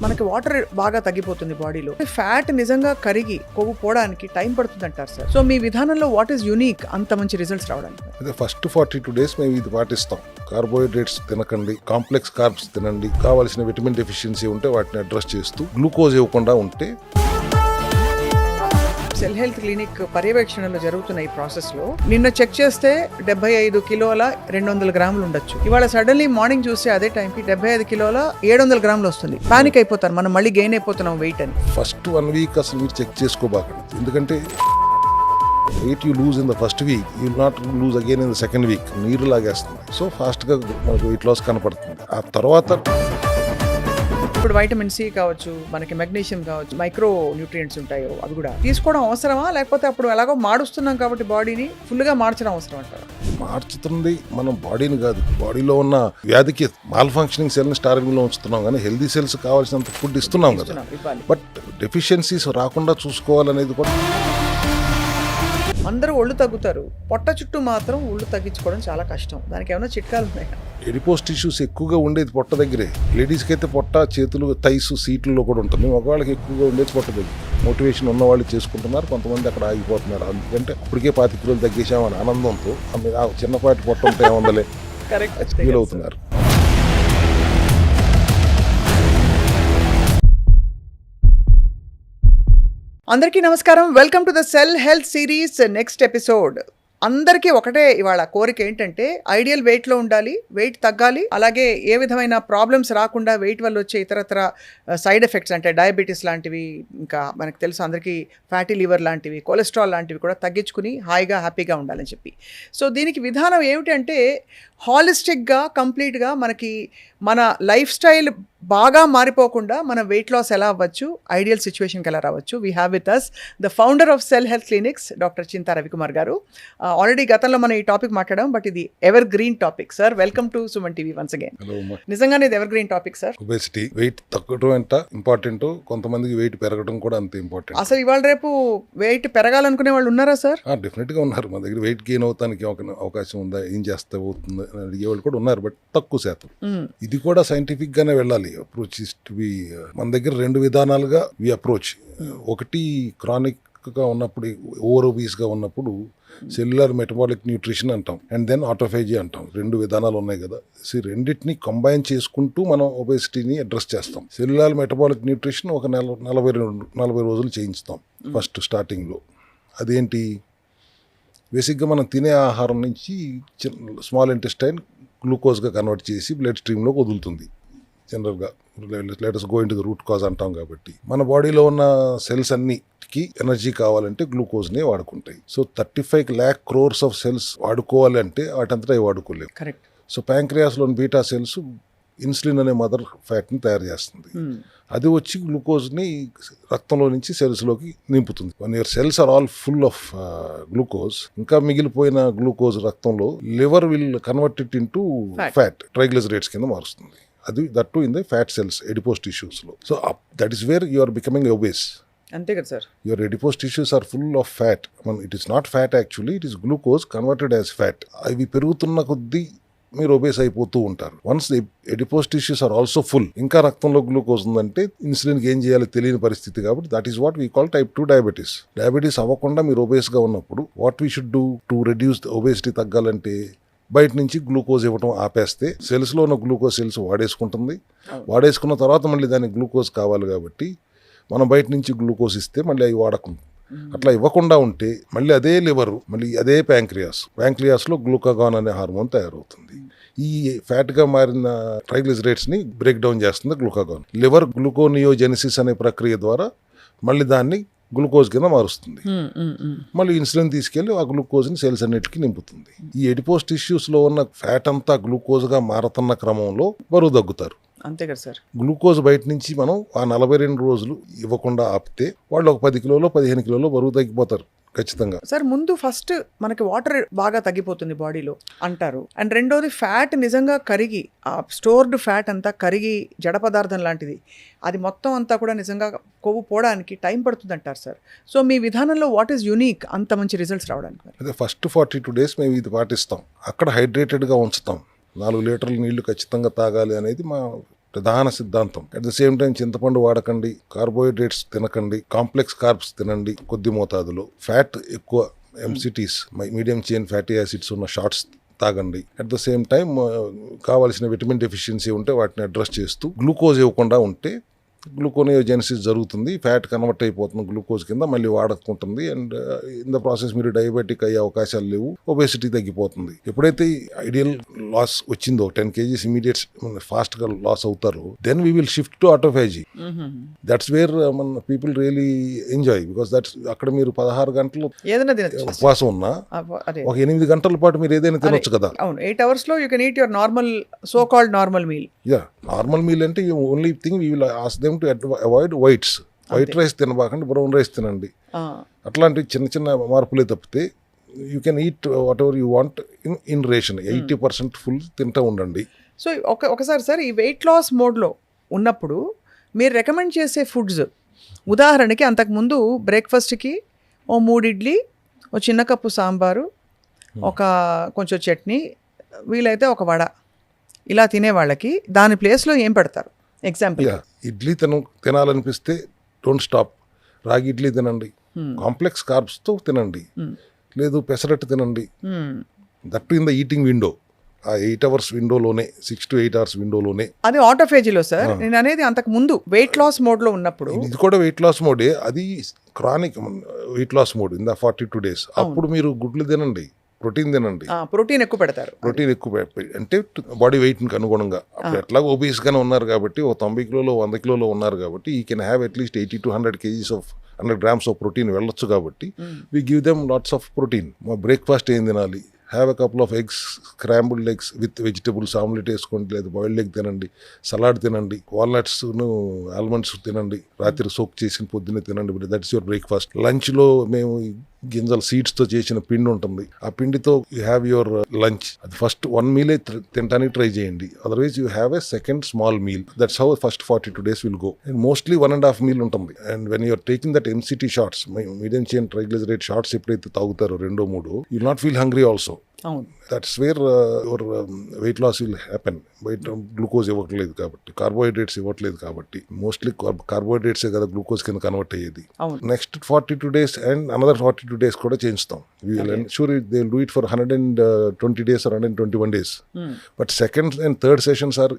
మనకి వాటర్ బాగా తగ్గిపోతుంది బాడీలో. ఫ్యాట్ నిజంగా కరిగి కొవ్వు పోవడానికి టైం పడుతుంది అంటారు సార్. సో మీ విధానంలో వాట్ ఈస్ యూనిక్ అంత మంచి రిజల్ట్స్ రావడానికి? అదే ఫస్ట్ 42 days మేము ఇది పాటిస్తాం. కార్బోహైడ్రేట్స్ తినకండి, కాంప్లెక్స్ కార్బ్స్ తినండి, కావాల్సిన విటమిన్ డెఫిషియన్సీ ఉంటే వాటిని అడ్రస్ చేస్తూ గ్లూకోజ్ ఇవ్వకుండా ఉంటే. సెల్ హెల్త్ క్లినిక్ పర్యవేక్షణలో జరుగుతున్న ఈ ప్రాసెస్ లో నిన్న చెక్ చేస్తే 75 కిలోల 200 గ్రాములు ఉండొచ్చు. ఇవాళ సడన్లీ మార్నింగ్ చూస్తే అదే టైంకి 75 కిలోల 700 గ్రాములు వస్తుంది. పానిక్ అయిపోతారు, మనం మళ్ళీ గెయిన్ అయిపోతున్నాం వెయిట్ అని. ఫస్ట్ 1 week అసలు మీరు చెక్ చేసుకోబాకండి, ఎందుకంటే weight you lose in the first week, you not lose again in the second week. నీరు లాగేస్తుంది, సో ఫాస్ట్గా మనకు వెయిట్ లాస్ కనపడుతుంది. ఆ తర్వాత ఇప్పుడు వైటమిన్ సి కావచ్చు, మనకి మెగ్నీషియం కావచ్చు, మైక్రో న్యూట్రియంట్స్ ఉంటాయో అవి కూడా తీసుకోవడం అవసరమా, లేకపోతే అప్పుడు ఎలాగో మాడుస్తున్నాం కాబట్టి బాడీని ఫుల్గా మార్చడం అవసరం అంటారు? మార్చుతుంది మనం బాడీని కాదు, బాడీలో ఉన్న వ్యాధికి మాల్ ఫంక్షనింగ్ సెల్ని స్టార్వింగ్లో ఉంచుతున్నాం, కానీ హెల్దీ సెల్స్ కావాల్సినంత ఫుడ్ ఇస్తున్నాం కదా. బట్ డెఫిషియన్సీస్ రాకుండా చూసుకోవాలనేది కూడా. అందరూ ఒళ్ళు తగ్గుతారు, పొట్ట చుట్టూ మాత్రం ఒళ్ళు తగ్గించుకోవడం చాలా కష్టం. దానికి ఏమైనా చిట్కాలు ఉన్నాయా? ఎడిపోస్ టిష్యూస్ ఎక్కువగా ఉండేది పొట్ట దగ్గరే. లేడీస్కి అయితే పొట్ట, చేతులు, థైస్, సీట్లలో కూడా ఉంటుంది. మగవాళ్ళకి ఎక్కువగా ఉండేది పొట్ట దగ్గర. మోటివేషన్ ఉన్న వాళ్ళు చేసుకుంటున్నారు, కొంతమంది అక్కడ ఆగిపోతున్నారు. ఎందుకంటే ఇప్పటికే 25 కిలోలు తగ్గేసామని ఆనందంతో చిన్నపాటి పొట్ట ఉంటే ఏముందలే ఫీల్ అవుతున్నారు. అందరికీ నమస్కారం, welcome to the cell health series next episode. అందరికీ ఒకటే ఇవాళ కోరిక ఏంటంటే ఐడియల్ వెయిట్లో ఉండాలి, వెయిట్ తగ్గాలి, అలాగే ఏ విధమైన ప్రాబ్లమ్స్ రాకుండా వెయిట్ వల్ల వచ్చే ఇతరత్ర సైడ్ ఎఫెక్ట్స్ అంటే డయాబెటీస్ లాంటివి, ఇంకా మనకు తెలుసు అందరికీ ఫ్యాటీ లివర్ లాంటివి, కొలెస్ట్రాల్ లాంటివి కూడా తగ్గించుకుని హాయిగా హ్యాపీగా ఉండాలని చెప్పి. సో దీనికి విధానం ఏమిటంటే హాలిస్టిక్గా, కంప్లీట్గా మనకి మన లైఫ్ స్టైల్ బాగా మారిపోకుండా మన వెయిట్ లాస్ ఎలా అవ్వచ్చు, ఐడియల్ సిచ్యువేషన్కి ఎలా రావచ్చు. We have with us the founder of cell health clinics, doctor Chinta Ravikumar garu. Already గతంలో మనం ఈ టాపిక్ మాట్లాడాం, బట్ ఇది evergreen topic. Sir, welcome to Suman TV once again. నిజంగానే ఇది evergreen topic sir. Obesity, weight తగ్గడం ఎంత ఇంపార్టెంట్, కొంతమందికి వెయిట్ పెరగడం కూడా అంత ఇంపార్టెంట్. అసలు ఇవాళ రేపు వెయిట్ పెరగాలనుకునే వాళ్ళు ఉన్నారా సార్? డెఫినెట్గా ఉన్నారు. మన దగ్గర వెయిట్ గెయిన్ అవుతానికి అవకాశం ఉందా, ఏం చేస్తే అవుతుంది అని అడిగేవాళ్ళు కూడా ఉన్నారు, బట్ తక్కువ శాతం. ఇది కూడా సైంటిఫిక్ గానే వెళ్ళాలి. అప్రోచ్ ఇస్ టు బి, మన దగ్గర 2 విధానాలుగా వి అప్రోచ్. ఒకటి క్రానిక్ గా ఉన్నప్పుడు, ఓవర్ ఒబీస్ గా ఉన్నప్పుడు సెల్యులర్ మెటబాలిక్ న్యూట్రిషన్ అంటాం, అండ్ దెన్ ఆటోఫేజీ అంటాం. 2 విధానాలు ఉన్నాయి కదా. రెండింటిని కంబైన్ చేసుకుంటూ మనం ఒబేసిటీని అడ్రస్ చేస్తాం. సెల్యులర్ మెటబాలిక్ న్యూట్రిషన్ ఒక 40 రోజులు చేయించుతాం ఫస్ట్ స్టార్టింగ్లో. అదేంటి, బేసిక్గా మనం తినే ఆహారం నుంచి స్మాల్ ఇంటెస్టైన్ గ్లూకోజ్గా కన్వర్ట్ చేసి బ్లడ్ స్ట్రీమ్లోకి వదులుతుంది. జనరల్గా let us go into the root cause అంటాం కాబట్టి, మన బాడీలో ఉన్న సెల్స్ అన్నిటికీ ఎనర్జీ కావాలంటే గ్లూకోజ్నే వాడుకుంటాయి. So 35 lakh crores of cells వాడుకోవాలి అంటే వాటంతటా అవి వాడుకోలేవు. కరెక్ట్. సో ప్యాంక్రియాస్లోని బీటా సెల్స్ ఇన్సులిన్ అనే మదర్ ఫ్యాట్ని తయారు చేస్తుంది. అది వచ్చి గ్లూకోజ్ని రక్తంలో నుంచి సెల్స్లోకి నింపుతుంది. when your cells are all full of glucose, ఇంకా మిగిలిపోయిన గ్లూకోజ్ రక్తంలో liver will convert it into fat, triglycerides కింద మారుస్తుంది. అది that to in the fat cells, adipose టిష్యూస్లో. So that is where you are becoming obese. అంతే కదా sir. Your adipose tissues are full of fat. It is not fat actually, it is glucose converted as fat. అవి పెరుగుతున్న కొద్దీ మీరు obese అయిపోతూ ఉంటారు. Once the adipose tissues are also full, ఇంకా రక్తంలో గ్లూకోజ్ ఉందంటే ఇన్సులిన్కి ఏం చేయాలో తెలియని పరిస్థితి. కాబట్టి that is what we call type 2 diabetes. Diabetes అవ్వకుండా మీరు ఒబేస్గా ఉన్నప్పుడు what we should do to reduce obesity తగ్గాలంటే, బయట నుంచి గ్లూకోజ్ ఇవ్వడం ఆపేస్తే సెల్స్లో ఉన్న గ్లూకోజ్ సెల్స్ వాడేసుకుంటుంది. వాడేసుకున్న తర్వాత మళ్ళీ దానికి గ్లూకోజ్ కావాలి కాబట్టి మనం బయట నుంచి గ్లూకోజ్ ఇస్తే మళ్ళీ అవి వాడకుండా, అట్లా ఇవ్వకుండా ఉంటే మళ్ళీ అదే లివరు, మళ్ళీ అదే ప్యాంక్రియాస్లో గ్లూకాగాన్ అనే హార్మోన్ తయారవుతుంది. ఈ ఫ్యాట్గా మారిన ట్రైగ్లిజరైడ్స్ని బ్రేక్ డౌన్ చేస్తుంది గ్లూకాగాన్. లివర్ గ్లూకోనియోజెనిసిస్ అనే ప్రక్రియ ద్వారా మళ్ళీ దాన్ని గ్లూకోజ్ కింద మారుస్తుంది. మళ్ళీ ఇన్సులిన్ తీసుకెళ్లి ఆ గ్లూకోజ్ని సెల్స్ అన్నిటికీ నింపుతుంది. ఈ ఎడిపోస్ టిష్యూస్లో ఉన్న ఫ్యాట్ అంతా గ్లూకోజ్గా మారుతున్న క్రమంలో బరువు తగ్గుతారు. అంతే కదా సార్. గ్లూకోజ్ బయట నుంచి మనం ఆ 42 రోజులు ఇవ్వకుండా ఆపితే వాళ్ళు ఒక 10 కిలోలో 15 కిలోలో బరువు తగ్గిపోతారు ఖచ్చితంగా. సార్, ముందు ఫస్ట్ మనకి వాటర్ బాగా తగ్గిపోతుంది బాడీలో అంటారు, అండ్ రెండోది ఫ్యాట్ నిజంగా కరిగి, ఆ స్టోర్డ్ ఫ్యాట్ అంతా కరిగి జడ పదార్థం లాంటిది, అది మొత్తం అంతా కూడా నిజంగా కొవ్వు పోవడానికి టైం పడుతుంది అంటారు సార్. సో మీ విధానంలో వాట్ ఈస్ యూనిక్ అంత మంచి రిజల్ట్స్ రావడానికి? అదే ఫస్ట్ 42 days మేము ఇది పాటిస్తాం. అక్కడ హైడ్రేటెడ్గా ఉంచుతాం. 4 లీటర్ల నీళ్లు ఖచ్చితంగా తాగాలి అనేది మా ప్రధాన సిద్ధాంతం. అట్ ద సేమ్ టైం చింతపండు వాడకండి, కార్బోహైడ్రేట్స్ తినకండి, కాంప్లెక్స్ కార్బ్స్ తినండి కొద్ది మోతాదులో, ఫ్యాట్ ఎక్కువ ఎంసిటీస్ మీడియం చైన్ ఫ్యాటీ యాసిడ్స్ ఉన్న షార్ట్స్ తాగండి. అట్ ద సేమ్ టైం కావాల్సిన విటమిన్ డెఫిషియన్సీ ఉంటే వాటిని అడ్రస్ చేస్తూ గ్లూకోజ్ ఇవ్వకుండా ఉంటే గ్లూకోనియోజెనిసిస్ జరుగుతుంది, ఫ్యాట్ కన్వర్ట్ అయిపోతుంది గ్లూకోజ్ కింద, మళ్ళీ వాడుకుంటుంది. అండ్ ఇన్ ద ప్రాసెస్ మీరు డయాబెటిక్ అయ్యే అవకాశాలు లేవు, ఒబేసిటీ తగ్గిపోతుంది. ఎప్పుడైతే ఐడియల్ లాస్ వచ్చిందో 10 kgs ఇమీడియట్ ఫాస్ట్ గా లాస్ అవుతారో, then we will shift to autophagy. That's where మన people really enjoy, because that's అక్కడ మీరు 16 గంటలు ఏదైనా తినచ్చు, ఉపవాసం ఉన్నా ఒక 8 గంటల పాటు మీరు ఏదైనా తినొచ్చు కదా. అవును, 8 hours లో you can eat your normal so called normal meal. Yeah, normal meal అంటే only thing we will ask them to avoid white rice తినబాకండి, బ్రౌన్ రైస్ తినండి. అట్లాంటి చిన్న చిన్న మార్పులే తప్పితే you can eat whatever you want in ration. 80% full తింటూ ఉండండి. సో ఒకసారి సార్, ఈ వెయిట్ లాస్ మోడ్లో ఉన్నప్పుడు మీరు రికమెండ్ చేసే ఫుడ్స్, ఉదాహరణకి అంతకుముందు బ్రేక్ఫాస్ట్కి ఓ 3 ఇడ్లీ, ఓ చిన్న కప్పు సాంబారు, ఒక కొంచెం చట్నీ, వీలైతే ఒక వడ, ఇలా తినే వాళ్ళకి దాని ప్లేస్లో ఏం పెడతారు? ఎగ్జాంపుల్, ఇడ్లీ తినాలనిపిస్తే డోంట్ స్టాప్, రాగి ఇడ్లీ తినండి, కాంప్లెక్స్ కార్బ్స్తో తినండి, లేదు పెసరట్టు తినండి. That in the eating window, ఆ 8 hours విండోలోనే, 6 to 8 hours విండోలోనే. అది ఆటోఫేజీలో సార్. నేను అనేది అంతకు ముందు వెయిట్ లాస్ మోడ్లో ఉన్నప్పుడు. ఇది కూడా వెయిట్ లాస్ మోడే, అది chronic weight loss mode in the 42 days. అప్పుడు మీరు గుడ్లు తినండి, ప్రోటీన్ తినండి. ప్రోటీన్ ఎక్కువ పెడతారు. ప్రోటీన్ ఎక్కువ అంటే బాడీ వెయిట్కి అనుగుణంగా. అప్పుడు ఎట్లాగో ఒబీస్గానే ఉన్నారు కాబట్టి, ఓ 90 కిలోలో 100 కిలోలో ఉన్నారు కాబట్టి, ఈ can have at least 80 to 100 kgs of 100 grams of protein వెళ్ళొచ్చు కాబట్టి we give them lots of protein. మా బ్రేక్ఫాస్ట్ ఏం తినాలి? Have a couple of eggs, scrambled eggs with vegetables, omelette వేసుకోండి, లేదా బాయిల్డ్ ఎగ్ తినండి, సలాడ్ తినండి, వాల్నట్స్ను ఆల్మండ్స్ తినండి, రాత్రి సోక్ చేసిన పొద్దున్నే తినండి. That's your breakfast. లంచ్లో మేము గింజలు సీడ్స్తో చేసిన పిండి ఉంటుంది, ఆ పిండితో యూ హ్యావ్ యువర్ లంచ్. అది ఫస్ట్ 1 meal తినడానికి ట్రై చేయండి, otherwise you have a second small meal. That's how first 42 days will go. And mostly 1.5 meal ఉంటుంది. And when you're taking that MCT shots, medium chain triglyceride shots ఎప్పుడైతే తాగుతారో 2-3, you not feel hungry also. That's where your weight loss will happen. బయట glucose ఇవ్వట్లేదు కాబట్టి, carbohydrates ఇవ్వట్లేదు కాబట్టి, mostly కార్బోహైడ్రేట్సే కదా glucose కింద కన్వర్ట్ అయ్యేది. Next 42 days and another 42 days కూడా చేయించుతాం. Sure they will do it for 120 days or 121 days. But second and third sessions are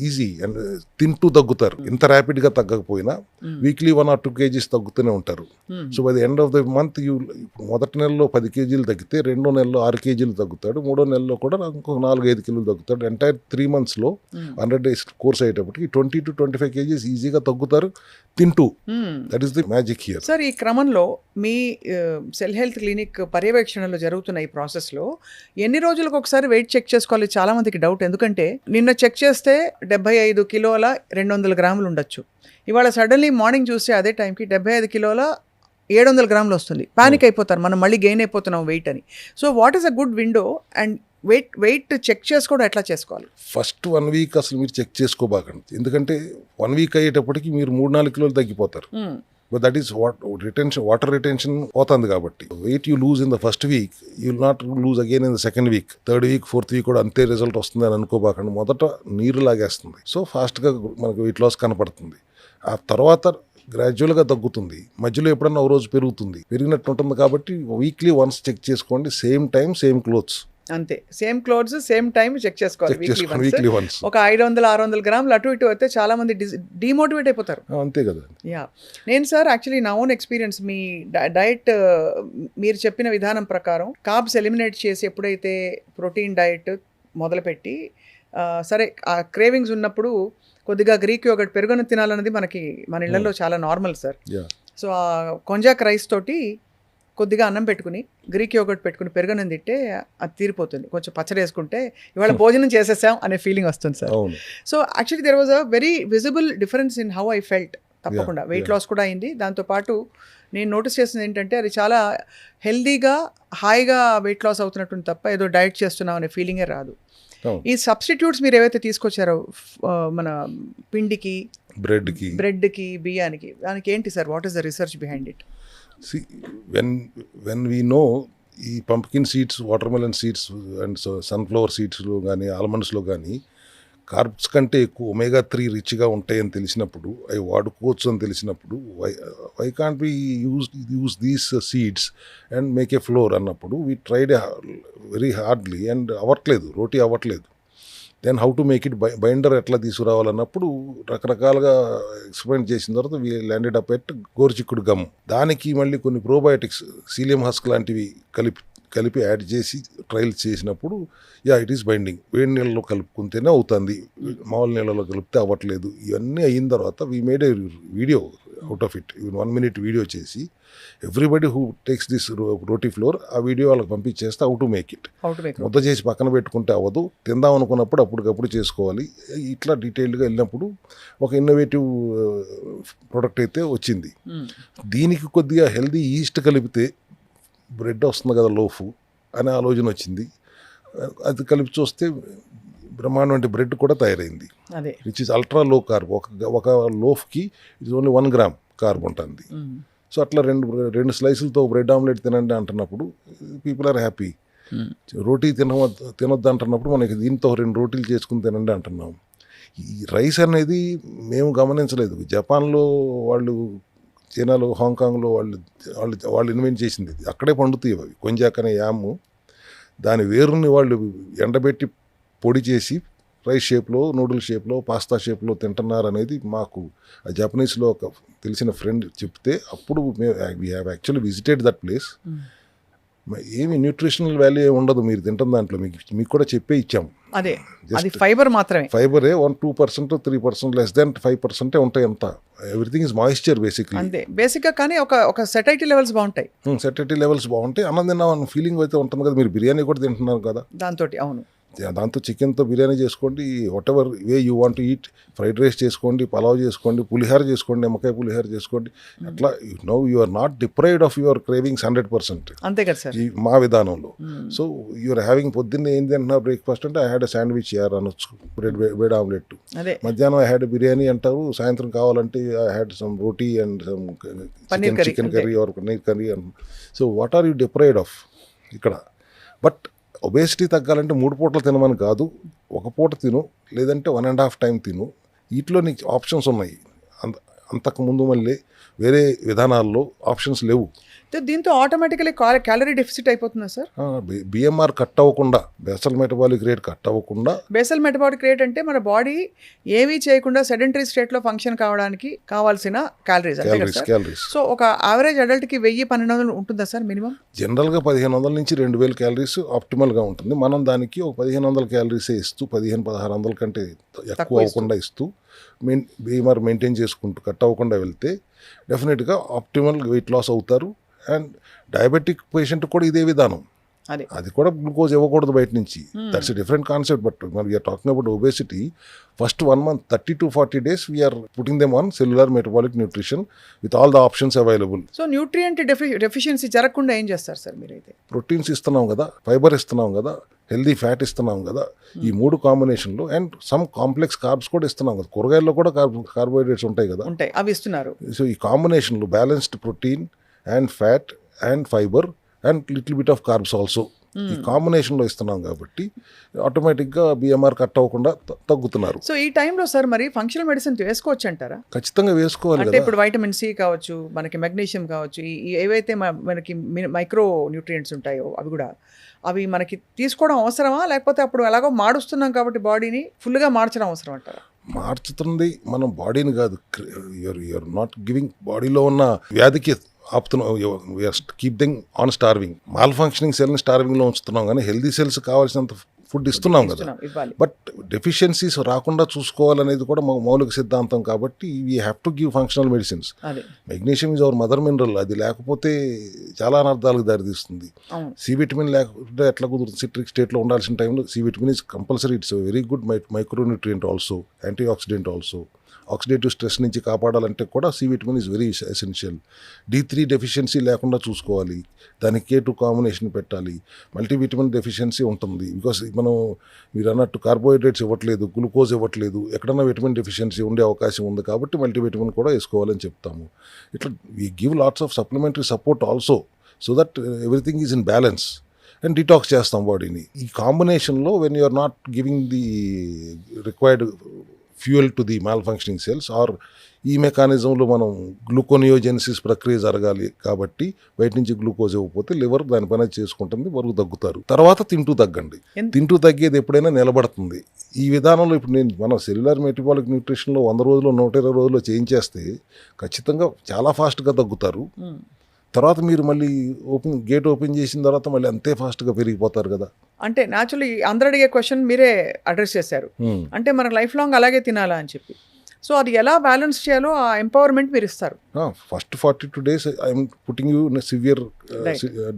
easy and తింటూ తగ్గుతారు. ఇంత ర్యాపిడ్ గా తగ్గకపోయినా వీక్లీ 1 or 2 kgs తగ్గుతూనే ఉంటారు. So by the end of the month మొదటి నెలలో 10 kgs తగ్గితే, 2వ నెలలో 6 kgs తగ్గుతాడు, 3వ నెలలో కూడా ఇంకొక 4-5 kilos తగ్గుతాడు. ఎంటైర్ 3 months లో 100 days కోర్స్ అయ్యేటప్పటికి 20 to 25 kgs ఈజీగా తగ్గుతారు తింటూ. That is the magic here. Sir, ఈ క్రమంలో మీ సెల్ హెల్త్ క్లినిక్ పర్యవేక్షణలో జరుగుతున్న ఈ ప్రాసెస్లో ఎన్ని రోజులకు ఒకసారి వెయిట్ చెక్ చేసుకోవాలి? చాలా మందికి డౌట్. ఎందుకంటే నిన్న చెక్ చేస్తే 75 కిలోల 200 grams ఉండొచ్చు, ఇవాళ సడన్లీ మార్నింగ్ చూస్తే అదే టైంకి 75 కిలోల 700 grams వస్తుంది. పానిక్ అయిపోతారు, మనం మళ్ళీ గెయిన్ అయిపోతున్నాం వెయిట్ అని. So what is a good window and weight check చేసుకోవడం ఎట్లా చేసుకోవాలి? ఫస్ట్ 1 week అసలు మీరు చెక్ చేసుకోబాకండి, ఎందుకంటే 1 week అయ్యేటప్పటికి మీరు 3-4 kilos తగ్గిపోతారు. But that is water retention పోతుంది కాబట్టి weight you lose in the first week, you will not lose again in the second week, third week, fourth week కూడా అంతే రిజల్ట్ వస్తుంది అని అనుకోబాకండి. మొదట నీరు లాగేస్తుంది, సో ఫాస్ట్గా మనకు వెయిట్ లాస్ కనపడుతుంది. ఆ తర్వాత గ్రాడ్యువల్గా తగ్గుతుంది, మధ్యలో ఎప్పుడన్నా ఒక రోజు పెరిగినట్టు ఉంటుంది. కాబట్టి వీక్లీ వన్స్ చెక్ చేసుకోండి, సేమ్ టైం సేమ్ క్లోత్స్. అంతే, same clothes same time check చేసుకోవాలి వీక్లీ వన్స్. ఒక 500-600 grams అటు ఇటు అయితే చాలా మంది డిమోటివేట్ అయిపోతారు. అంతే కదా. యా, నేను సార్ యాక్చువల్లీ నా ఓన్ ఎక్స్పీరియన్స్, మీ డయట్ మీరు చెప్పిన విధానం ప్రకారం కార్బ్స్ ఎలిమినేట్ చేసి ఎప్పుడైతే ప్రోటీన్ డయట్ మొదలుపెట్టి, సరే ఆ క్రేవింగ్స్ ఉన్నప్పుడు కొద్దిగా గ్రీక్ యోగర్ట్, పెరుగును తినాలన్నది మనకి మన ఇళ్లలో చాలా నార్మల్ సార్. సో ఆ కొంజాక్ రైస్ తోటి కొద్దిగా అన్నం పెట్టుకుని, గ్రీక్ యోగర్ట్ పెట్టుకుని, పెరుగును తింటే అది తీరిపోతుంది. కొంచెం పచ్చడి వేసుకుంటే ఇవాళ భోజనం చేసేసాం అనే ఫీలింగ్ వస్తుంది sir. So actually there was a very visible difference in how I felt. తప్పకుండా వెయిట్ లాస్ కూడా అయింది. దాంతోపాటు నేను నోటీస్ చేసింది ఏంటంటే, అది చాలా హెల్దీగా హాయిగా వెయిట్ లాస్ అవుతున్నట్టు తప్ప ఏదో డైట్ చేస్తున్నాం అనే ఫీలింగే రాదు. ఈ సబ్స్టిట్యూట్స్ మీరు ఏవైతే తీసుకొచ్చారో మన పిండికి, బ్రెడ్కి, బియ్యానికి, దానికి ఏంటి sir? What is the research behind it? See, when we know ఈ pumpkin seeds, watermelon seeds and sunflower సీడ్స్లో కానీ, ఆల్మండ్స్లో కానీ కార్బ్స్ కంటే ఎక్కువ ఒమేగా-3 రిచ్గా ఉంటాయని తెలిసినప్పుడు అవి వాడుకోవచ్చు అని తెలిసినప్పుడు why can't be use these seeds and make a flour అన్నప్పుడు we tried very hardly and అవ్వట్లేదు, రోటీ అవ్వట్లేదు. Then how to make it binder ఎట్లా తీసుకురావాలన్నప్పుడు రకరకాలుగా ఎక్స్పెరిమెంట్ చేసిన తర్వాత వీ ల్యాండెడ్ అప్ ఎట్ గోరుచిక్కుడు గమ్. దానికి మళ్ళీ కొన్ని ప్రోబయోటిక్స్ సీలియం హస్క్ లాంటివి కలిపి యాడ్ చేసి ట్రయల్స్ చేసినప్పుడు ఇట్ ఈస్ బైండింగ్. వేడి నీళ్ళలో కలుపుకుంటేనే అవుతుంది, మామూలు నీళ్ళలో కలిపితే అవ్వట్లేదు. ఇవన్నీ అయిన తర్వాత we made a video out of it. 1 minute video చేసి everybody who takes this roti flour ఆ వీడియో వాళ్ళకి పంపించేస్తే హౌ టు మేక్ ఇట్. ముద్ద చేసి పక్కన పెట్టుకుంటే అవ్వదు, తిందాం అనుకున్నప్పుడు అప్పటికప్పుడు చేసుకోవాలి. ఇట్లా డీటెయిల్డ్గా వెళ్ళినప్పుడు ఒక ఇన్నోవేటివ్ ప్రోడక్ట్ అయితే వచ్చింది. దీనికి కొద్దిగా హెల్దీ ఈస్ట్ కలిపితే బ్రెడ్ వస్తుంది కదా లోఫ్ అనే ఆలోచన వచ్చింది. అది కలిపి చూస్తే బ్రహ్మాండం బ్రెడ్ కూడా తయారైంది, which is ultra low carb. ఒక లోఫ్కి ఇట్స్ ఓన్లీ 1 gram కార్బ్ ఉంటుంది. సో అట్లా రెండు స్లైసులతో బ్రెడ్ ఆమ్లెట్ తినండి అంటున్నప్పుడు పీపుల్ ఆర్ హ్యాపీ. రోటీ తినొద్దు అంటున్నప్పుడు మనకి దీంతో 2 రోటీలు చేసుకుని తినండి అంటున్నాం. ఈ రైస్ అనేది మేము గమనించలేదు. జపాన్లో వాళ్ళు, చైనాలో, హాంకాంగ్లో వాళ్ళు ఇన్వెంట్ చేసింది. అక్కడే పండుతాయి అవి. కొంజాక్ అనే యాము, దాని వేరుని వాళ్ళు ఎండబెట్టి పొడి చేసి రైస్ షేప్లో, నూడిల్ షేప్లో, పాస్తా షేప్లో తింటున్నారు అనేది మాకు ఆ జపనీస్లో ఒక తెలిసిన ఫ్రెండ్ చెప్తే అప్పుడు we have actually visited that place. ఏమి న్యూట్రిషనల్ వాల్యూ ఏమి ఉండదు మీరు తింటున్న దాంట్లో, మీకు కూడా చెప్పే ఇచ్చాం. అదే ఫైబర్ మాత్రమే, ఫైబరే 1-2%, 3%, less than 5% ఉంటాయి. అంత ఎవ్రీథింగ్ ఇస్ మాయిశ్చర్ బేసిక్లీ. అంతే బేసిక్గా. కానీ ఒక సెటైటీ లెవెల్స్ బాగుంటాయి. సెటైటీ లెవెల్స్ బాగుంటాయి. అన్నం తిన్నాం ఫీలింగ్ అయితే ఉంటుంది కదా. మీరు బిర్యానీ కూడా తింటున్నారు కదా దాంతో. అవును, దాంతో చికెన్తో బిర్యానీ చేసుకోండి, whatever way you want to eat. Fried rice చేసుకోండి, పలావ్ చేసుకోండి, పులిహార చేసుకోండి, నిమ్మకాయ పులిహార చేసుకోండి. అట్లా no you are not deprived of your cravings 100%. అంతే కదా సార్ మా విధానంలో. సో యూఆర్ హ్యావింగ్ పొద్దున్నే ఏంటి అంటున్నారు బ్రేక్ఫాస్ట్ అంటే ఐ హ్యాడ్ ఎ శాండ్విచ్ అనొచ్చు, బ్రెడ్ ఆమ్లెట్. మధ్యాహ్నం ఐ హ్యాడ్ బిర్యానీ అంటారు, సాయంత్రం కావాలంటే I had some roti and some chicken curry or paneer curry. So what are you deprived of ఇక్కడ? బట్ ఒబేసిటీ తగ్గాలంటే 3 పూటలు తినమని కాదు, 1 పూట తిను, లేదంటే 1.5 time తిను. వీటిలో నీకు ఆప్షన్స్ ఉన్నాయి. అంతకుముందు మళ్ళీ వేరే విధానాల్లో ఆప్షన్స్ లేవు. దీంతో ఆటోమేటికలీ క్యాలరీ డెఫిసిట్ అయిపోతుందా సార్? బిఎంఆర్ కట్ అవ్వకుండా, బేసల్ మెటబాలిక్ రేట్ కట్ అవ్వకుండా. బేసల్ మెటబాలిక్ రేట్ అంటే మన బాడీ ఏమీ చేయకుండా సెడెంటరీ స్టేట్లో ఫంక్షన్ కావడానికి కావాల్సిన క్యాలరీస్. సో ఒక యావరేజ్ అడల్ట్కి 1000-1200 ఉంటుందా సార్ మినిమం? జనరల్గా 1500 నుంచి 2000 క్యాలరీస్ ఆప్టిమల్గా ఉంటుంది. మనం దానికి ఒక 1500 క్యాలరీసే ఇస్తూ 1500-1600 కంటే ఎక్కువ అవ్వకుండా ఇస్తూ బిఎంఆర్ మెయింటైన్ చేసుకుంటూ కట్ అవ్వకుండా వెళ్తే డెఫినెట్గా ఆప్టిమల్ వెయిట్ లాస్ అవుతారు. అండ్ డయాబెటిక్ పేషెంట్ కూడా ఇదే విధానం. అది కూడా గ్లూకోజ్ ఇవ్వకూడదు బయట నుంచి. That's a different concept. But we're talking about obesity. First 1 month 30 to 40 days we're putting them on cellular metabolic nutrition with all the options available. So nutrient deficiency జరగకుండా ఏం చేస్తారు సార్ మీరైతే? ప్రోటీన్స్ ఇస్తున్నాం కదా, fibre ఇస్తున్నాం కదా, healthy fat ఇస్తున్నాం కదా, ఈ 3 కాంబినేషన్లో. అండ్ సమ్ కాంప్లెక్స్ కార్బ్స్ కూడా ఇస్తున్నాం కదా. కూరగాయల్లో కూడా కార్బోహైడ్రేట్స్ ఉంటాయి కదా, అవి ఇస్తున్నారు. సో ఈ కాంబినేషన్లో balanced protein and fat and fibre and little bit of carbs also ఈ కాంబినేషన్లో ఇస్తున్నాం కాబట్టి ఆటోమేటిక్గా బిఎంఆర్ కట్ అవ్వకుండా తగ్గుతున్నారు. సో ఈ టైంలో సార్ మరి ఫంక్షనల్ మెడిసిన్ వేసుకోవచ్చు అంటారా? ఖచ్చితంగా వేసుకోవాలి. అంటే ఇప్పుడు వైటమిన్ సి కావచ్చు, మనకి మెగ్నీషియం కావచ్చు, ఏవైతే మనకి మైక్రో న్యూట్రియంట్స్ ఉంటాయో అవి మనకి తీసుకోవడం అవసరమా? లేకపోతే అప్పుడు ఎలాగో మారుస్తున్నాం కాబట్టి బాడీని ఫుల్గా మార్చడం అవసరం అంటారా? మార్చుతుంది మనం బాడీని కాదు. యూఆర్ నాట్ గివింగ్ బాడీలో ఉన్న వ్యాధికి ఆపుతున్నాం. Keep them on starving. Malfunctioning సెల్ని స్టార్వింగ్లో ఉంచుతున్నాం, కానీ హెల్దీ సెల్స్ కావాల్సినంత ఫుడ్ ఇస్తున్నాం కదా. బట్ డెఫిషియన్సీస్ రాకుండా చూసుకోవాలనేది కూడా మౌలిక సిద్ధాంతం కాబట్టి we have to give functional medicines. Magnesium is our mother mineral. అది లేకపోతే చాలా అనర్థాలకు దారితీస్తుంది. సి విటమిన్ లేకపోతే ఎట్లా కుదురుతుంది? సిట్రిక్ స్టేట్లో ఉండాల్సిన టైంలో c vitamin is compulsory. It's very good micronutrient also, antioxidant also. Oxidative stress నుంచి కాపాడాలంటే కూడా c vitamin is very essential. D3 deficiency లేకుండా చూసుకోవాలి. దానికి K2 కాంబినేషన్ పెట్టాలి. మల్టీవిటమిన్ డెఫిషియన్సీ ఉంటుంది. బికాస్ మీరు అన్నట్టు కార్బోహైడ్రేట్స్ ఇవ్వట్లేదు, గ్లూకోజ్ ఇవ్వట్లేదు, ఎక్కడన్నా విటమిన్ డెఫిషియన్సీ ఉండే అవకాశం ఉంది కాబట్టి మల్టీవిటమిన్ కూడా వేసుకోవాలని చెప్తాము. ఇట్లా we give lots of supplementary support also so that everything is in balance. And detox చేస్తాం బాడీని. ఈ కాంబినేషన్లో when you are not giving the required fuel to the malfunctioning cells or ఈ మెకానిజంలో మనం గ్లూకోనియోజెనిసిస్ ప్రక్రియ జరగాలి కాబట్టి బయట నుంచి గ్లూకోజ్ ఇవ్వకపోతే లివర్ దాని పని చేసుకుంటుంది, బరువు తగ్గుతారు. తర్వాత తింటూ తగ్గండి. తింటూ తగ్గేది ఎప్పుడైనా నిలబడుతుంది. ఈ విధానంలో ఇప్పుడు నేను మన సెల్యులర్ మెటబాలిక్ న్యూట్రిషన్లో 100 రోజులు 120 రోజుల్లో చేయించేస్తే ఖచ్చితంగా చాలా ఫాస్ట్గా తగ్గుతారు. తర్వాత మీరు మళ్ళీ గేట్ ఓపెన్ చేసిన తర్వాత మళ్ళీ అంతే ఫాస్ట్గా పెరిగిపోతారు కదా. అంటే న్యాచురల్లీ అందరు అడిగే క్వశ్చన్ మీరే అడ్రస్ చేశారు. అంటే మనకు లైఫ్ లాంగ్ అలాగే తినాలా అని చెప్పి. సో అది ఎలా బ్యాలెన్స్ చేయాలో ఆ ఎంపవర్మెంట్ మీరు ఇస్తారు. First 42 days I'm putting you severe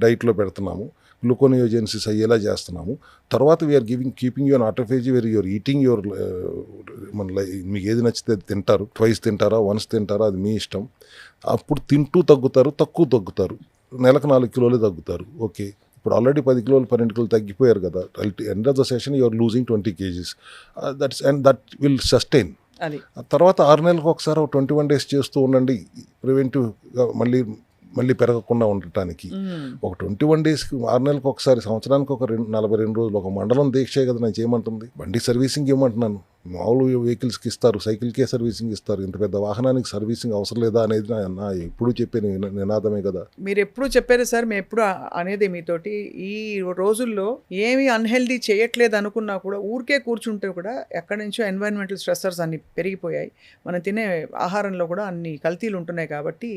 డైట్లో పెడుతున్నాము, గ్లూకోనియోజెనిసిస్ అయ్యేలా చేస్తున్నాము. తర్వాత we're keeping you on autophagy very your eating your మన మీకు ఏది నచ్చితే అది తింటారు. ట్వైస్ తింటారా, వన్స్ తింటారా, అది మీ ఇష్టం. అప్పుడు తింటూ తగ్గుతారు, తక్కువ తగ్గుతారు. నెలకు 4 కిలోలే తగ్గుతారు. ఓకే, ఇప్పుడు ఆల్రెడీ 10 కిలోలు 12 కిలోలు తగ్గిపోయారు కదా. End of the session you're losing 20 kgs. That will sustain. తర్వాత 6 నెలలకు ఒకసారి 21 days చేస్తూ ఉండండి, ప్రివెంటివ్గా మళ్ళీ పెరగకుండా ఉండటానికి. ఒక 21 days 6 నెలలకు ఒకసారి, సంవత్సరానికి ఒక 42 రోజులు ఒక మండలం దీక్షే కదా నేను చేయమంటుంది. బండి సర్వీసింగ్ ఇవ్వమంటున్నాను. మామూలు వెహికల్స్కి ఇస్తారు, సైకిల్కే సర్వీసింగ్ ఇస్తారు. ఇంత పెద్ద వాహనానికి సర్వీసింగ్ అవసరం లేదా అనేది నా ఎప్పుడు చెప్పే నినాదమే కదా. మీరు ఎప్పుడు చెప్పారు సార్, మేము ఎప్పుడు అనేది మీతోటి ఈ రోజుల్లో ఏమి అన్హెల్దీ చేయట్లేదు అనుకున్నా కూడా ఊరికే కూర్చుంటే కూడా ఎక్కడి నుంచో ఎన్వైరన్మెంటల్ స్ట్రెసర్స్ అన్ని పెరిగిపోయాయి. మనం తినే ఆహారంలో కూడా అన్ని కల్తీలు ఉంటున్నాయి. కాబట్టి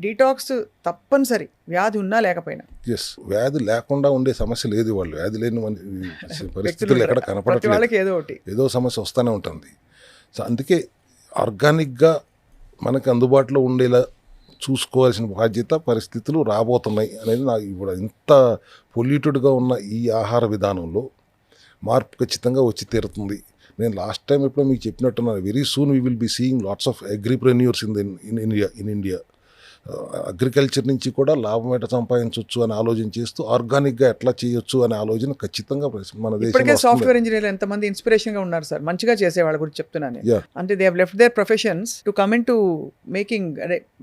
డీటాక్స్ తప్పనిసరి, వ్యాధి ఉన్నా లేకపోయినా. ఎస్, వ్యాధి లేకుండా ఉండే సమస్య లేదు. వాళ్ళు వ్యాధి లేని పరిస్థితులు ఎక్కడ కనపడట్లేదు. ఏదో సమస్య వస్తూనే ఉంటుంది. సో అందుకే ఆర్గానిక్గా మనకు అందుబాటులో ఉండేలా చూసుకోవాల్సిన బాధ్యత, పరిస్థితులు రాబోతున్నాయి అనేది నాకు ఇప్పుడు ఇంత పొల్యూటెడ్గా ఉన్న ఈ ఆహార విధానంలో మార్పు ఖచ్చితంగా వచ్చి తీరుతుంది. నేను లాస్ట్ టైం ఎప్పుడో మీకు చెప్పినట్టున్నాను, very soon we will be seeing lots of agripreneurs in India. Agriculture నుంచి కూడా లాభం ఎట్లా సంపాదించవచ్చు అని ఆలోచన చేస్తూ ఆర్గానిక్గా ఎట్లా చేయొచ్చు అనే ఆలోచన ఖచ్చితంగా మన దేశంలో. సాఫ్ట్వేర్ ఇంజనీర్లు ఎంతమంది ఇన్స్పిరేషన్ గా ఉన్నారు సార్, మంచిగా చేసే వాళ్ళ గురించి చెప్తున్నాను. అంటే they have left their professions to come in to making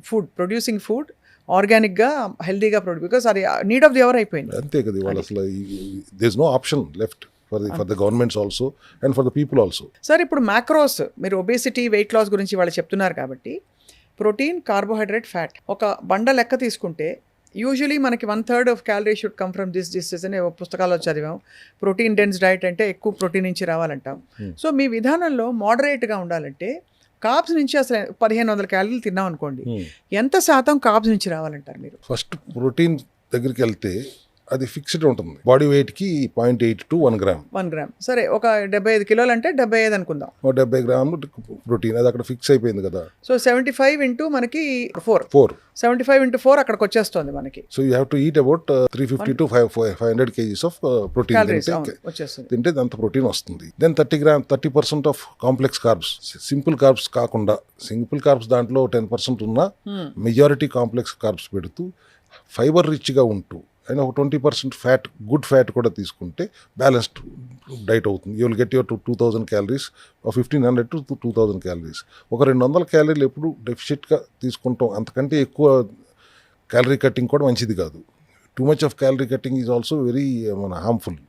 food, producing food ఆర్గానిక్గా, హెల్దీగా ప్రొడ్యూస్, బికాస్ అది నీడ్ ఆఫ్ ది అవర్ అయిపోయింది. అంతే కదా, ఇవాళ అసలు there is no option left for the governments also and for the people also. Sir ఇప్పుడు macros, మీరు ఒబేసిటీ, వెయిట్ లాస్ గురించి వాళ్ళు చెప్తున్నారు కాబట్టి ప్రోటీన్, కార్బోహైడ్రేట్, ఫ్యాట్ ఒక బండ లెక్క తీసుకుంటే యూజువలీ మనకి 1/3 of calorie should come from this అనే పుస్తకాల్లో చదివాం. ప్రోటీన్ డెన్స్ డైట్ అంటే ఎక్కువ ప్రోటీన్ నుంచి రావాలంటాం. సో మీ విధానంలో మోడరేట్గా ఉండాలంటే కార్బ్స్ నుంచి అసలు 1500 క్యాలరీలు తిన్నాం అనుకోండి, ఎంత శాతం కార్బ్స్ నుంచి రావాలంటారు మీరు? ఫస్ట్ ప్రోటీన్ దగ్గరికి వెళ్తే అది ఫిక్స్డ్ ఉంటుంది. బాడీ వెయిట్కి 0.8 to 1 gram. 1 gram సరే, ఒక 75 కిలోలు అంటే 75 అనుకుందాం. 70 grams ప్రోటీన్, అది అక్కడ ఫిక్స్ అయిపోయింది కదా. సో 75 ఇంటూ మనకి 4 75 into 4 అక్కడికి వచ్చేస్తుంది మనకి. So you have to eat about 350 to 500 kgs of protein తింటే అంత ప్రోటీన్ వస్తుంది. Then 30% of complex carbs, simple carbs కాకుండా. సింపుల్ కార్బ్స్ దాంట్లో 10% ఉన్న మెజారిటీ కాంప్లెక్స్ కార్బ్స్ పెడుతూ ఫైబర్ రిచ్గా ఉంటూ అండ్ ఒక 20% ఫ్యాట్, గుడ్ ఫ్యాట్ కూడా తీసుకుంటే బ్యాలెన్స్డ్ డైట్ అవుతుంది. You will get your 2000 calories, 1500 to 2000 calories. ఒక 200 క్యాలరీలు ఎప్పుడు డెఫిషియట్గా తీసుకుంటాం, అంతకంటే ఎక్కువ క్యాలరీ కట్టింగ్ కూడా మంచిది కాదు. Too much of calorie cutting is also very harmful.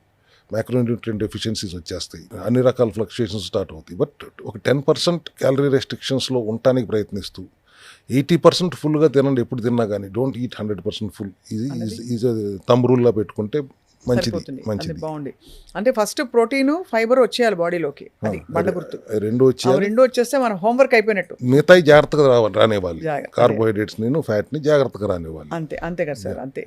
Micronutrient deficiencies వచ్చేస్తాయి, అన్ని రకాల ఫ్లక్చుయేషన్స్ స్టార్ట్ అవుతాయి. బట్ ఒక 10% క్యాలరీ రెస్ట్రిక్షన్స్లో ఉండటానికి ప్రయత్నిస్తూ 80% ఫుల్గా తినండి. ఎప్పుడు తిన్నా కానీ డోంట్ ఈట్ 100% ఫుల్. ఇది థంబ్ రూల్లా పెట్టుకుంటే మంచిది. బాగుంది. అంటే ఫస్ట్ ప్రోటీన్, ఫైబర్ వచ్చేయాలి బాడీలోకి, అది బండ గుర్తు. రెండు వచ్చేస్తే మనం హోంవర్క్ అయిపోయినట్టు. మిగతాయి జాగ్రత్తగా రానివ్వాలి, కార్బోహైడ్రేట్స్ ని, ఫ్యాట్ ని జాగ్రత్తగా రానివ్వాలి. అంతే కదా సార్, అంతే.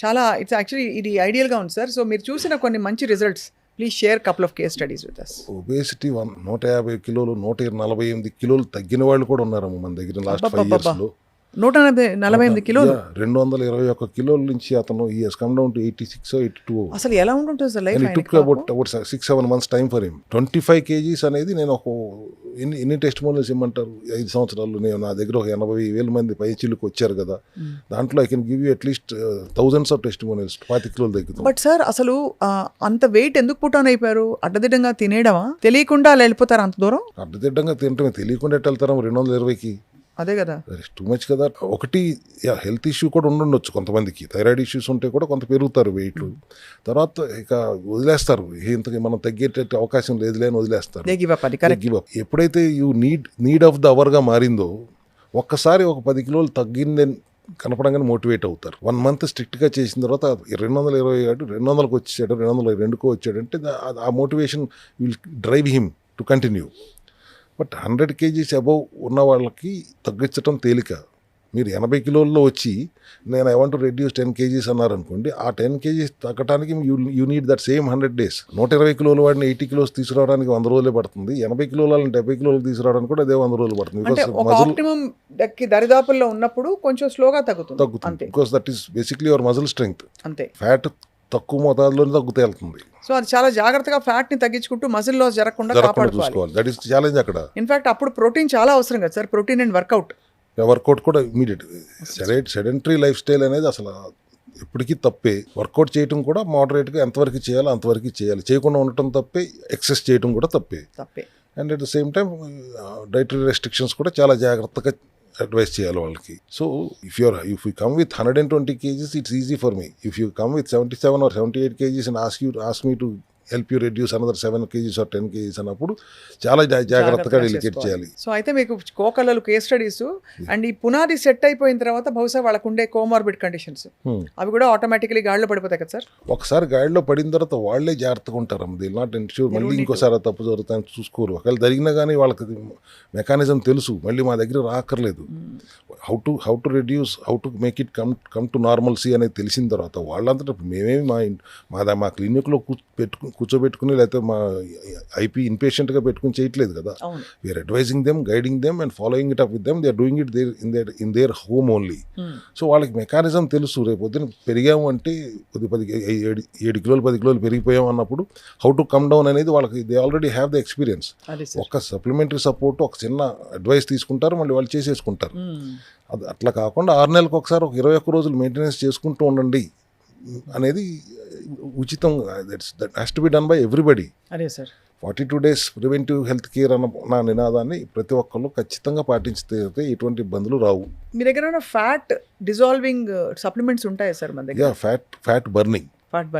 చాలా ఇట్స్ యాక్చువల్లీ ఇది ఐడియల్గా ఉంది సార్. సో మీరు చూసిన కొన్ని మంచి results, please share couple of case studies with us. Obesity 150 కిలోలు, 148 కిలోలు తగ్గిన వాళ్ళు కూడా ఉన్నారమ్మ మన దగ్గర లాస్ట్ 5 years లో. 148 కిలోలు, 221 కిలోల నుంచి అతను ఈ has come down to 86 or 82. అసలు ఎలా ఉంటుంది sir life? It took about 6-7 months time for him. 25 kgs అనేది నేను ఒక ఎన్ని టెస్ట్ మోడల్స్ ఇమ్మంటారు 5 సంవత్సరాలు. నేను నా దగ్గర ఒక 80,000 మంది పై చిల్లుకు వచ్చారు కదా, దాంట్లో I can give you at least thousands of testimonials. 20 కిలోలు తగ్గుతుంది. బట్ సార్ అసలు అంత వెయిట్ ఎందుకు పుట్ ఆన్ అయిపోయారు? అడ్డదిడ్డంగా తినేయడమా, తెలియకుండా అలా వెళ్ళిపోతారు అంత దూరం? అడ్డదిడ్డంగా తినటమే, తెలియకుండా ఎట్లా వెళ్తారా 220కి? అదే కదా. టూ మచ్ కదా. ఒకటి హెల్త్ ఇష్యూ కూడా ఉండొచ్చు కొంతమందికి, థైరాయిడ్ ఇష్యూస్ ఉంటే కూడా కొంత పెరుగుతారు వెయిట్లు. తర్వాత ఇక వదిలేస్తారు, ఇంతకి మనం తగ్గేటట్టు అవకాశం లేదులే అని వదిలేస్తారు. They give up, అది కరెక్ట్. Give up. ఎప్పుడైతే యూ నీడ్ ఆఫ్ ద అవర్గా మారిందో, ఒక్కసారి ఒక 10 కిలోలు తగ్గిందని కనపడంగానే మోటివేట్ అవుతారు. 1 మంత్ స్ట్రిక్ట్గా చేసిన తర్వాత 227 200కి వచ్చాడు, 202కు వచ్చాడంటే ఆ motivation will drive him to continue. But 100 kgs above ఉన్న వాళ్ళకి తగ్గించడం తేలిక. మీరు 80 కిలోల్లో వచ్చి నేను I want to reduce 10 kgs అన్నారనుకోండి, ఆ 10 kgs తగ్గడానికి you need that same 100 days. 120 కిలోల వాడిని 80 కిలోస్ తీసుకురావడానికి 100 రోజులే పడుతుంది. 80 కిలోల 70 కిలోలు తీసుకురావడానికి కూడా అదే 100 రోజులు పడుతుంది. అంటే ఒక ఆప్టిమమ్ కి దరిదాపుల్లో ఉన్నప్పుడు కొంచెం స్లోగా తగ్గుతుంది. Because that is basically your muscle strength. అంతే. ఫ్యాట్ తక్కువ మోతాదులోనే తగ్గుతూ వెళ్తుంది. సో అది చాలా జాగ్రత్తగా ఫ్యాట్ ని తగ్గించుకుంటూ మజిల్ లాస్ జరగకుండా కాపాడుకోవాలి. చూసుకోవాలి. దట్ ఈస్ ఛాలెంజ్ అక్కడ. ఇన్ఫాక్ట్ అప్పుడు ప్రోటీన్ చాలా అవసరం కదా sir, protein and workout. Workout కూడా ఇమీడియట్. సెడెంటరీ లైఫ్ స్టైల్ అనేది అసలు ఎప్పటికీ తప్పే. వర్కౌట్ చేయడం కూడా మోడరేట్గా ఎంతవరకు చేయాలో అంతవరకు చేయాలి. చేయకుండా ఉండటం తప్పే, ఎక్సెస్ చేయడం కూడా తప్పే. And at the same time dietary restrictions కూడా చాలా జాగ్రత్తగా అడ్వైస్ చేయాలి వాళ్ళకి. So if you come with 120 kgs, it's easy for me. If you come with 77 or 78 kgs and ask me to help you reduce another 7 kgs or 10 kgs అన్నప్పుడు చాలా జాగ్రత్తగా delicate చేయాలి. So అయితే మీకు కోకలలు కేస్ స్టడీస్ అండ్ ఈ పునాది set అయిపోయిన తర్వాత బహుశా వాళ్ళకు ఉండే కోమార్బిడ్ కండిషన్స్ అవి కూడా ఆటోమేటికలీ గాడిలో పడిపోతాయి కదా సార్. ఒకసారి గాడిలో పడిన తర్వాత వాళ్ళే జాగ్రత్తగా ఉంటారు. దే నాట్ ఎన్ష్యూర్ మళ్ళీ ఇంకోసారి తప్పు జరుగుతాయని చూసుకోరు. ఒకవేళ జరిగినా కానీ వాళ్ళకి మెకానిజం తెలుసు, మళ్ళీ మా దగ్గర రాకర్లేదు. How to reduce, how to make it come to normalcy అనేది తెలిసిన తర్వాత వాళ్ళంతా మేమేమి మా క్లినిక్లో కూర్చోబెట్టుకుని లేకపోతే మా ఐపీ ఇన్పేషెంట్గా పెట్టుకుని చేయట్లేదు కదా. We're advising them, guiding them and following it up with them. They are doing it in their home only. So వాళ్ళకి మెకానిజం తెలుసు. రేపు పొద్దున పెరిగాము అంటే 7 కిలోలు 10 కిలోలు పెరిగిపోయాం అన్నప్పుడు హౌ టు కమ్ డౌన్ అనేది వాళ్ళకి they already have the experience. ఒక సప్లిమెంటరీ సపోర్ట్, ఒక చిన్న అడ్వైస్ తీసుకుంటారు, మళ్ళీ వాళ్ళు చేసేసుకుంటారు. అది అట్లా కాకుండా 6 నెలలకు ఒకసారి ఒక 21 రోజులు మెయింటెనెన్స్ చేసుకుంటూ ఉండండి అనేది ఉచితం. That has to be done by everybody. అదే sir. 42 days preventive health care అన్న నా నినాదాన్ని ప్రతి ఒక్కళ్ళు ఖచ్చితంగా పాటించితే ఎటువంటి ఇబ్బందులు రావు. మీ దగ్గర ఫ్యాట్ డిజాల్వింగ్ సప్లిమెంట్స్ ఉంటాయా సార్ మన దగ్గర? Fat burning. ఫ్యాట్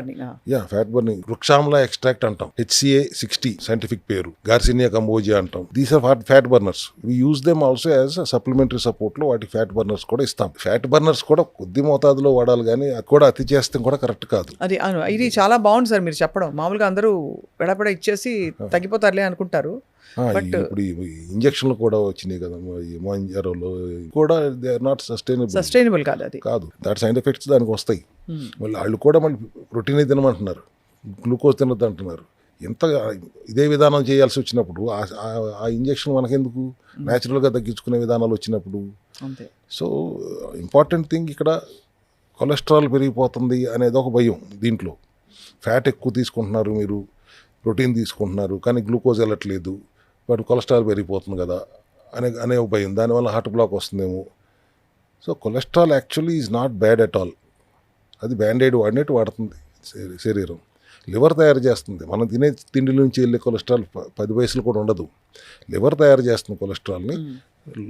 బర్నింగ్ వృక్షామ్ల ఎక్స్ట్రాక్ట్ అంటాం, HCA 60 సైంటిఫిక్ పేరు, గార్సినియా కంబోజియా అంటాం. These are fat burners. We use them also as supplementary support లో వాటి ఫ్యాట్ బర్నర్స్ కూడా ఇస్తాం. ఫ్యాట్ బర్నర్స్ కూడా కొద్ది మోతాదులో వాడాలి, కానీ అది కూడా అతి చేస్తే కూడా కరెక్ట్ కాదు. అది ఇది చాలా బాగుంది సార్ మీరు చెప్పడం. మామూలుగా అందరూ పెడపడ ఇచ్చేసి తగ్గిపోతారులే అనుకుంటారు. ఇప్పుడు ఇంజక్షన్లు కూడా వచ్చినాయి కదా మోంజారోలో కూడా, దే ఆర్ నాట్ సస్టైనబుల్ కాదు. అది కాదు, దాని సైడ్ ఎఫెక్ట్స్ దానికి వస్తాయి. మళ్ళీ వాళ్ళు కూడా మళ్ళీ ప్రోటీన్ తినమంటున్నారు, గ్లూకోజ్ తినద్దు అంటున్నారు. ఎంత ఇదే విధానం చేయాల్సి వచ్చినప్పుడు ఆ ఇంజక్షన్ మనకెందుకు, న్యాచురల్గా తగ్గించుకునే విధానాలు వచ్చినప్పుడు. సో ఇంపార్టెంట్ థింగ్ ఇక్కడ కొలెస్ట్రాల్ పెరిగిపోతుంది అనేది ఒక భయం. దీంట్లో ఫ్యాట్ ఎక్కువ తీసుకుంటున్నారు, మీరు ప్రోటీన్ తీసుకుంటున్నారు, కానీ గ్లూకోజ్ వెళ్ళట్లేదు, బట్ కొలెస్ట్రాల్ పెరిగిపోతుంది కదా అనే ఒక భయం. దానివల్ల హార్ట్ బ్లాక్ వస్తుందేమో. So cholesterol actually is not bad at all. అది బ్యాండైడ్ వాడినట్టు వాడుతుంది శరీరం. లివర్ తయారు చేస్తుంది. మనం తినే తిండి నుంచి వెళ్ళే కొలెస్ట్రాల్ 10 పైసలు కూడా ఉండదు. లివర్ తయారు చేస్తుంది కొలెస్ట్రాల్ని.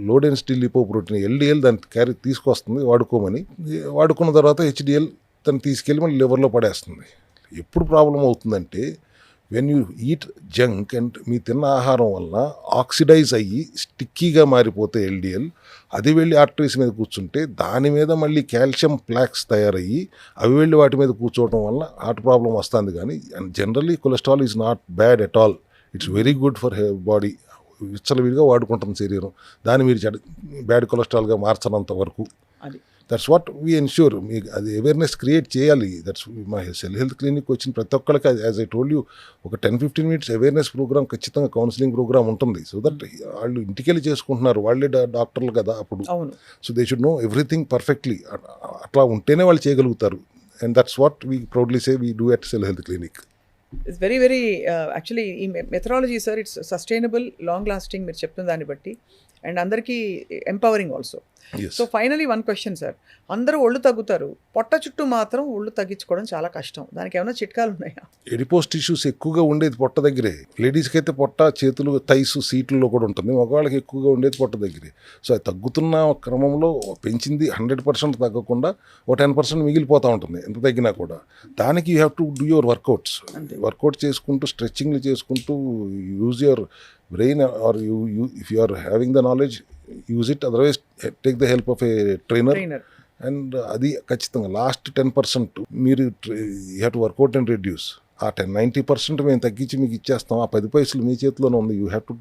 లో డెన్సిటీ లిపోప్రోటీన్ LDL దాన్ని తీసుకొస్తుంది వాడుకోమని. వాడుకున్న తర్వాత HDL దాన్ని తీసుకెళ్ళి మళ్ళీ లివర్లో పడేస్తుంది. ఎప్పుడు ప్రాబ్లం అవుతుందంటే when you eat junk and మీ తిన్న ఆహారం వల్ల ఆక్సిడైజ్ అయ్యి స్టిక్కీగా మారిపోతే LDL, అది వెళ్ళి ఆర్టరీస్ మీద కూర్చుంటే దాని మీద మళ్ళీ కాల్షియం ప్లాక్స్ తయారయ్యి అవి వెళ్ళి వాటి మీద కూర్చోవడం వల్ల హార్ట్ ప్రాబ్లం వస్తుంది. కానీ generally cholesterol is not bad at all. It's very good for body. విచ్చలవిడిగా వాడుకుంటుంది శరీరం. దాన్ని మీరు బ్యాడ్ కొలెస్ట్రాల్గా మార్చనంత వరకు. That's what we ensure. మీకు అది అవేర్నెస్ క్రియేట్ చేయాలి. దట్స్ మా సెల్ హెల్త్ క్లినిక్ వచ్చిన ప్రతి ఒక్కరికి, యాజ్ ఐ టోల్డ్ యూ, ఒక 10-15 minutes అవేర్నెస్ ప్రోగ్రామ్ ఖచ్చితంగా కౌన్సిలింగ్ ప్రోగ్రామ్ ఉంటుంది. సో దట్ వాళ్ళు ఇంటికెళ్ళి చేసుకుంటున్నారు, వాళ్ళే డాక్టర్లు కదా అప్పుడు. So they should know everything perfectly. అట్లా ఉంటేనే వాళ్ళు చేయగలుగుతారు. And that's what we proudly say we do at Cell Health Clinic. It's very very actually ఈ methodology sir, it's sustainable, long lasting మీరు చెప్తున్న దాన్ని బట్టి. అండ్ అందరికీ empowering also. Yes. So finally one question sir, అందరూ ఒళ్ళు తగ్గుతారు, పొట్ట చుట్టూ మాత్రం ఒళ్ళు తగ్గించుకోవడం చాలా కష్టం, దానికి ఏమైనా చిట్కాలు ఉన్నాయా? ఎడిపోస్ టిష్యూస్ ఎక్కువగా ఉండేది పొట్ట దగ్గరే. లేడీస్కి అయితే పొట్ట, చేతులు, థైస్, సీట్లలో కూడా ఉంటుంది. మగవాళ్ళకి ఎక్కువగా ఉండేది పొట్ట దగ్గరే. సో అది తగ్గుతున్న క్రమంలో పెంచింది 100% తగ్గకుండా ఒక 10% మిగిలిపోతూ ఉంటుంది ఎంత తగ్గినా కూడా. దానికి you have to do your workouts. Workout చేసుకుంటూ, స్ట్రెచ్చింగ్లు చేసుకుంటూ, use your brain, or if you are having the knowledge, use it. Otherwise take the help of a trainer. And అది ఖచ్చితంగా లాస్ట్ 10% మీరు you have to workout and reduce. ఆ 90% మేము తగ్గించి మీకు ఇచ్చేస్తాం, ఆ 10 పైసలు మీ చేతిలోనే ఉంది. You have to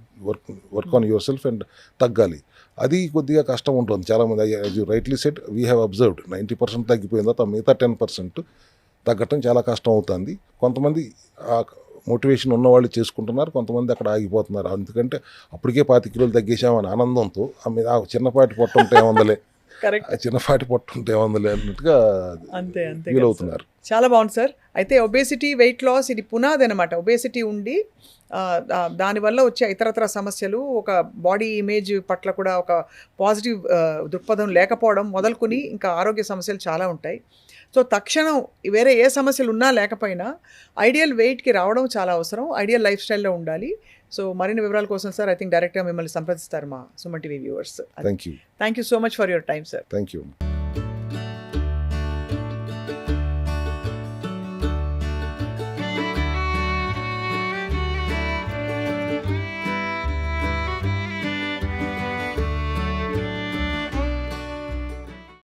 work on your self and తగ్గాలి. అది కొద్దిగా కష్టం ఉంటుంది. చాలామంది as you rightly said, we have observed 90% తగ్గిపోయిన తర్వాత మిగతా 10% తగ్గటం చాలా కష్టం అవుతుంది. కొంతమంది ఆ మోటివేషన్ ఉన్నవాళ్ళు చేసుకుంటున్నారు, కొంతమంది అక్కడ ఆగిపోతున్నారు. ఎందుకంటే అప్పటికే 25 కిలోలు తగ్గేసామని ఆనందంతో ఆ చిన్నపాటి పొట్ట ఉంటే ఏముందలే, ఆ చిన్నపాటి పొట్ట ఉంటే ఏముందలే అన్నట్టుగా అంతే ఫీల్ అవుతున్నారు. చాలా బాగుంది సార్. అయితే ఒబేసిటీ, వెయిట్ లాస్ ఇది పునాది అనమాట. ఒబేసిటీ ఉండి దానివల్ల వచ్చే ఇతరతర సమస్యలు, ఒక బాడీ ఇమేజ్ పట్ల కూడా ఒక పాజిటివ్ దృక్పథం లేకపోవడం మొదలుకొని ఇంకా ఆరోగ్య సమస్యలు చాలా ఉంటాయి. సో తక్షణం వేరే ఏ సమస్యలు ఉన్నా లేకపోయినా ఐడియల్ వెయిట్కి రావడం చాలా అవసరం, ఐడియల్ లైఫ్ స్టైల్లో ఉండాలి. సో మరిన్ని వివరాల కోసం సార్ ఐ థింక్ డైరెక్ట్గా మిమ్మల్ని సంప్రదిస్తారు మా Suman TV viewers. Thank you so much for your time sir. Thank you.